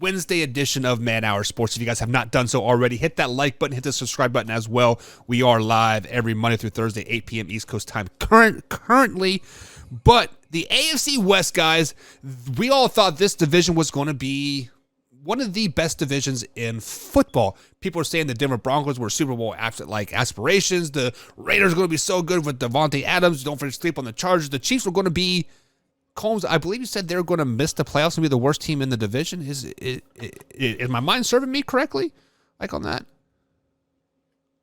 Wednesday edition of Man Hour Sports. If you guys have not done so already, hit that like button, hit the subscribe button as well. We are live every Monday through Thursday, 8 p.m. East Coast time currently. But the AFC West, guys, we all thought this division was going to be one of the best divisions in football. People are saying the Denver Broncos were Super Bowl aspirations. The Raiders are going to be so good with Devontae Adams. Don't forget to sleep on the Chargers. The Chiefs were going to be, Combs, I believe you said they're going to miss the playoffs and be the worst team in the division. Is my mind serving me correctly? Like on that?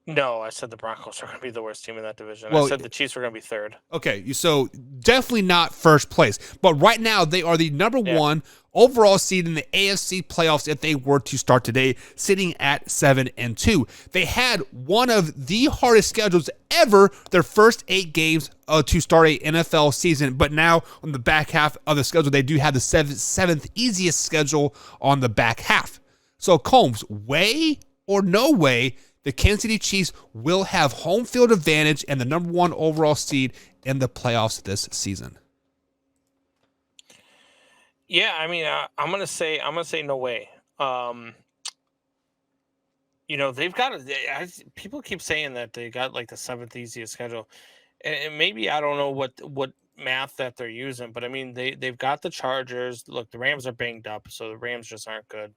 No, I said the Broncos are going to be the worst team in that division. Well, I said the Chiefs were going to be third. Okay, so definitely not first place. But right now, they are the number one overall seed in the AFC playoffs if they were to start today, sitting at 7-2. They had one of the hardest schedules ever, their first 8 games to start a NFL season. But now on the back half of the schedule, they do have the seventh easiest schedule on the back half. So Combs, way or no way, the Kansas City Chiefs will have home field advantage and the number one overall seed in the playoffs this season. Yeah, I mean, I'm gonna say no way. They've got people keep saying that they got like the 7th easiest schedule, and maybe I don't know what math that they're using, but I mean they've got the Chargers. Look, the Rams are banged up, so the Rams just aren't good.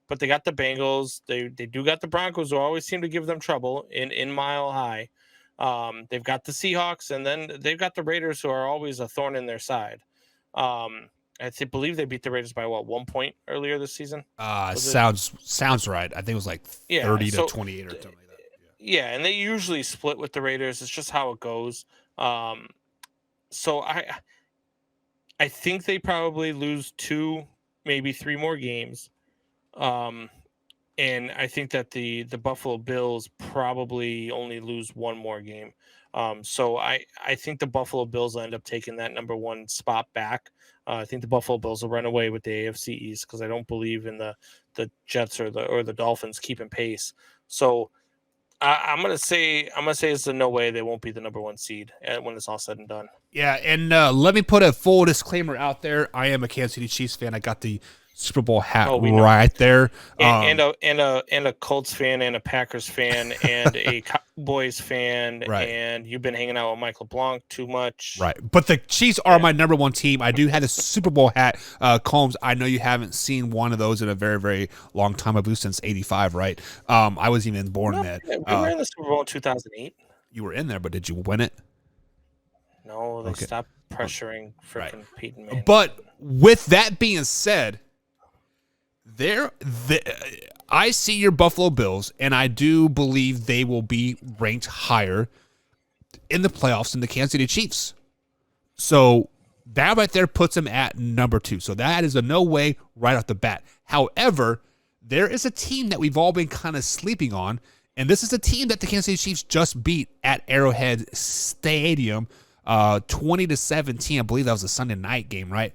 But they got the Bengals. They do got the Broncos, who always seem to give them trouble in Mile High. They've got the Seahawks, and then they've got the Raiders, who are always a thorn in their side. I believe they beat the Raiders by 1 point earlier this season. Sounds right. I think it was like 30 to 28 or something like that. Yeah, and they usually split with the Raiders. It's just how it goes. So I think they probably lose 2, maybe 3 more games. And I think that the Buffalo Bills probably only lose 1 more game. So I think the Buffalo Bills will end up taking that number 1 spot back. I think the Buffalo Bills will run away with the AFC East because I don't believe in the Jets or the Dolphins keeping pace. So I'm gonna say it's a no way they won't be the number 1 seed when it's all said and done. Yeah, and let me put a full disclaimer out there. I am a Kansas City Chiefs fan. I got the Super Bowl hat right there. And a Colts fan and a Packers fan and a Cowboys fan. Right. And you've been hanging out with Michael Blanc too much. Right. But the Chiefs are my number 1 team. I do have a Super Bowl hat. Combs, I know you haven't seen one of those in a very, very long time. I believe since 85, right? I was even born in that. We were in the Super Bowl in 2008. You were in there, but did you win it? No, they stopped pressuring freaking Peyton Manning. But with that being said, I see your Buffalo Bills, and I do believe they will be ranked higher in the playoffs than the Kansas City Chiefs. So that right there puts them at number 2. So that is a no way right off the bat. However, there is a team that we've all been kind of sleeping on, and this is a team that the Kansas City Chiefs just beat at Arrowhead Stadium, 20-17. I believe that was a Sunday night game, right?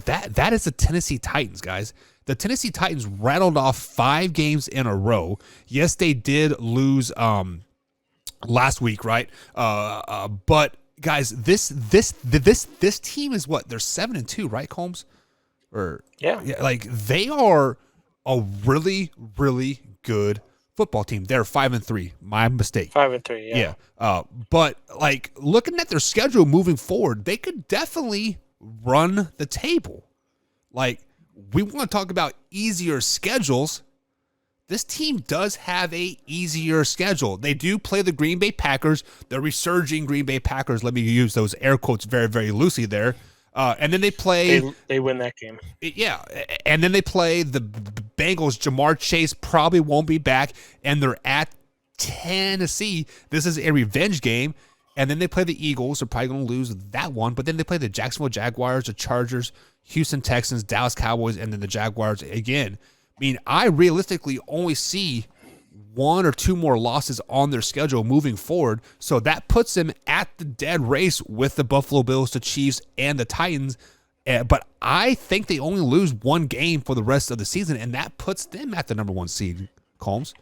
That is the Tennessee Titans, guys. The Tennessee Titans rattled off 5 games in a row. Yes, they did lose last week, right? But guys, this team is what? They're 7-2, right, Combs? Yeah, like they are a really, really good football team. They're 5-3. My mistake. 5-3. Yeah. But like looking at their schedule moving forward, they could definitely run the table. Like, we want to talk about easier schedules. This team does have a easier schedule. They do play the Green Bay Packers, the resurging Green Bay Packers. Let me use those air quotes very, very loosely there. And then they play. They win that game. Yeah, and then they play the Bengals. Jamar Chase probably won't be back, and they're at Tennessee. This is a revenge game. And then they play the Eagles. They're probably going to lose that one. But then they play the Jacksonville Jaguars, the Chargers, Houston Texans, Dallas Cowboys, and then the Jaguars again. I mean, I realistically only see 1 or 2 more losses on their schedule moving forward. So that puts them at the dead race with the Buffalo Bills, the Chiefs, and the Titans. But I think they only lose 1 game for the rest of the season, and that puts them at the number 1 seed, Combs.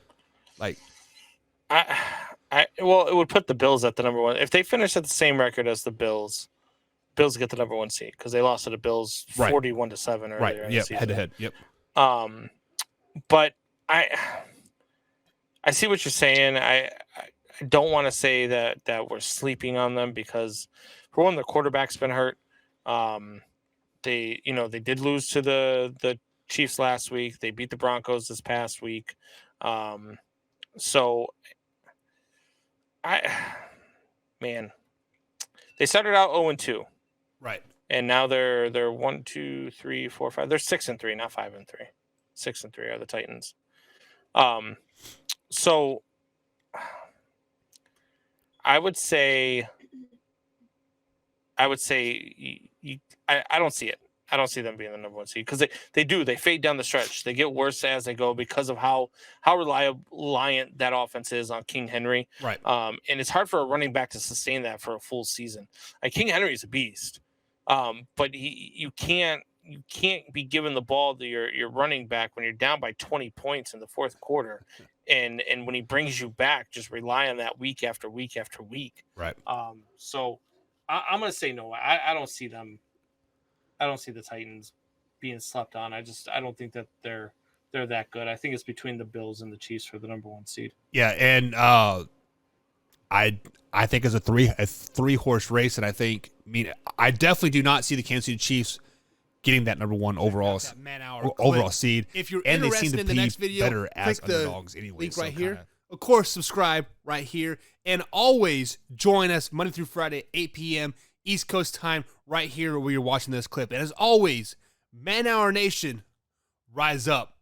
Well, it would put the Bills at the number 1. If they finish at the same record as the Bills, Bills get the number 1 seed because they lost to the Bills 41-7 earlier Right. in the Yep. season. Head to head. Yep. But I see what you're saying. I don't want to say that we're sleeping on them because, for one, the quarterback's been hurt. They did lose to the Chiefs last week. They beat the Broncos this past week. So they started out 0-2. Right. And now they're 1, 2, 3, 4, 5. They're 6-3, not 5-3. 6-3 are the Titans. So I would say I don't see it. I don't see them being the number 1 seed because they fade down the stretch. They get worse as they go because of how reliant that offense is on King Henry. Right. And it's hard for a running back to sustain that for a full season. Like, King Henry is a beast, but you can't be given the ball to your running back when you're down by 20 points in the fourth quarter, and when he brings you back, just rely on that week after week after week. Right. So I'm going to say no. I don't see them. I don't see the Titans being slept on. I don't think that they're that good. I think it's between the Bills and the Chiefs for the number 1 seed. Yeah, and I think it's a three horse race, and I definitely do not see the Kansas City Chiefs getting that number 1 overall seed. If you're and they interested seem to in the be next video, better as click the underdogs anyway. link so right here. kinda- Of course, subscribe right here. And always join us Monday through Friday, 8 p.m. East Coast time, right here where you're watching this clip. And as always, Man Hour Nation, rise up.